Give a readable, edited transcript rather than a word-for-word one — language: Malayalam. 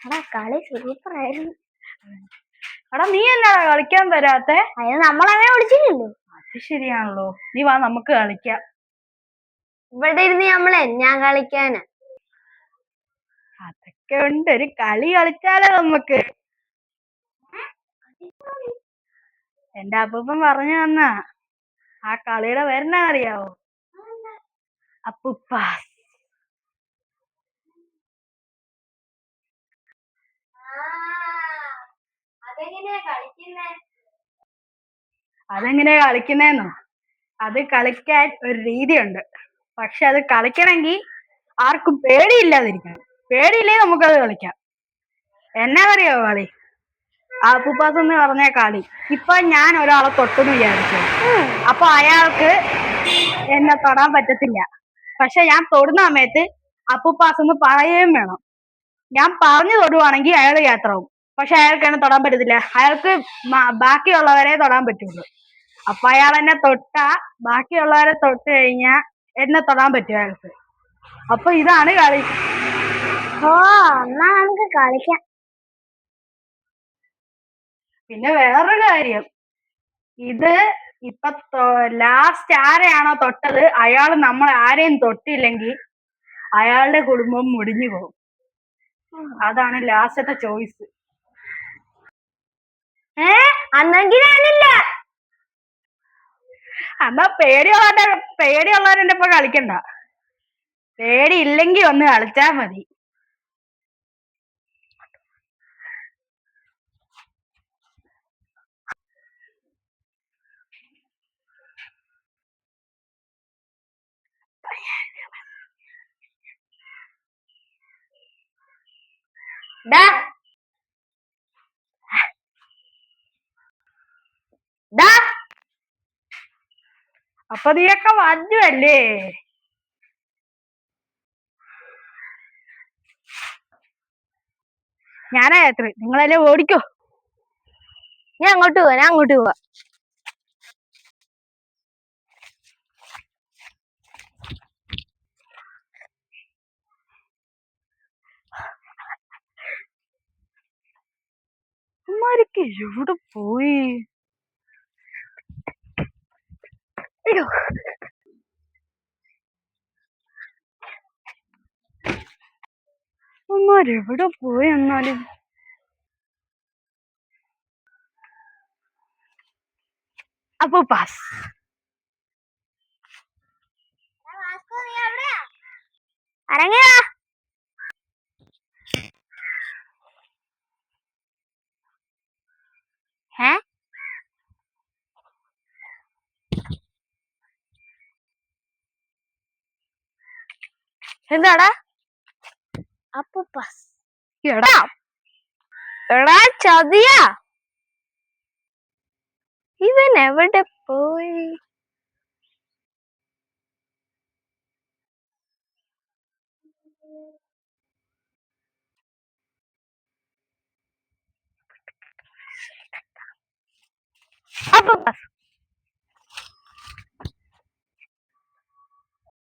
എടാ കളി സൂപ്പർ ആയിരുന്നു. എടാ നീ എന്നാടാ കളിക്കാൻ വരാത്തെ? അതിന് നമ്മളങ്ങനെ വിളിച്ചില്ലല്ലോ. അത് ശരിയാണല്ലോ. നീ വാ നമുക്ക് കളിക്കാം. ഇവിടെ ഇരുന്ന് ഞാൻ കളിക്കാന്. അതൊക്കെ ഉണ്ട്, ഒരു കളി കളിച്ചാലോ നമുക്ക്. എന്റെ അപ്പൂപ്പൻ പറഞ്ഞു തന്നാ ആ കളിയുടെ പേരെന്നാ അറിയാവോ? അപ്പൂപ്പാസ്. അതെങ്ങനെയാ കളിക്കുന്നേന്നോ? അത് കളിക്കാൻ ഒരു രീതിയുണ്ട്. പക്ഷെ അത് കളിക്കണമെങ്കിൽ ആർക്കും പേടിയില്ലാതിരിക്കണം. പേടിയില്ലേ നമുക്കത് കളിക്കാം. എന്നാ അറിയാവോ കളി? അപ്പൂപ്പാസ് എന്ന് പറഞ്ഞ കളി. ഇപ്പൊ ഞാൻ ഒരാളെ തൊട്ടെന്ന് വിചാരിച്ചു, അപ്പൊ അയാൾക്ക് എന്നെ തൊടാൻ പറ്റത്തില്ല. പക്ഷെ ഞാൻ തൊടുന്ന സമയത്ത് അപ്പൂപ്പാസ് എന്ന് പറയുകയും വേണം. ഞാൻ പറഞ്ഞു തൊടുവാണെങ്കിൽ അയാൾ യാത്രയാവും. പക്ഷെ അയാൾക്ക് എന്നെ തൊടാൻ പറ്റത്തില്ല. അയാൾക്ക് ബാക്കിയുള്ളവരെ തൊടാൻ പറ്റുള്ളൂ. അപ്പൊ അയാൾ എന്നെ തൊട്ടാ ബാക്കിയുള്ളവരെ തൊട്ട് കഴിഞ്ഞാ എന്നെ തൊടാൻ പറ്റും അയാൾക്ക്. അപ്പൊ ഇതാണ് കളി. ഓ എന്നാ നമുക്ക് കളിക്കാം. പിന്നെ വേറൊരു കാര്യം, ഇത് ഇപ്പൊ ലാസ്റ്റ് ആരെയാണോ തൊട്ടത് അയാൾ നമ്മൾ ആരെയും തൊട്ടില്ലെങ്കിൽ അയാളുടെ കുടുംബം മുടിഞ്ഞു പോകും. അതാണ് ലാസ്റ്റത്തെ ചോയ്സ്. അന്നെങ്കിലാണില്ല. എന്നാ പേടിയുള്ളവരെന്റെ ഇപ്പൊ കളിക്കണ്ട. പേടി ഇല്ലെങ്കിൽ ഒന്ന് കളിച്ചാ മതി. അപ്പൊ നീയൊക്കെ വന്നുവല്ലേ? ഞാനാ യാത്ര, നിങ്ങളെല്ലാം ഓടിക്കോ. ഞാൻ അങ്ങോട്ട് പോവാ. അമ്മമാരൊക്കെ എവിടെ പോയി? അയ്യോ, അമ്മമാരെവിടെ പോയി? എന്നാലും അപ്പൂപ്പാസ്. അരങ്ങാ എന്താടാ? അപ്പൂപ്പാസ്. എടാ ചതിയാ, ഇവൻ എവിടെ പോയി? അപ്പൂപ്പാസ്.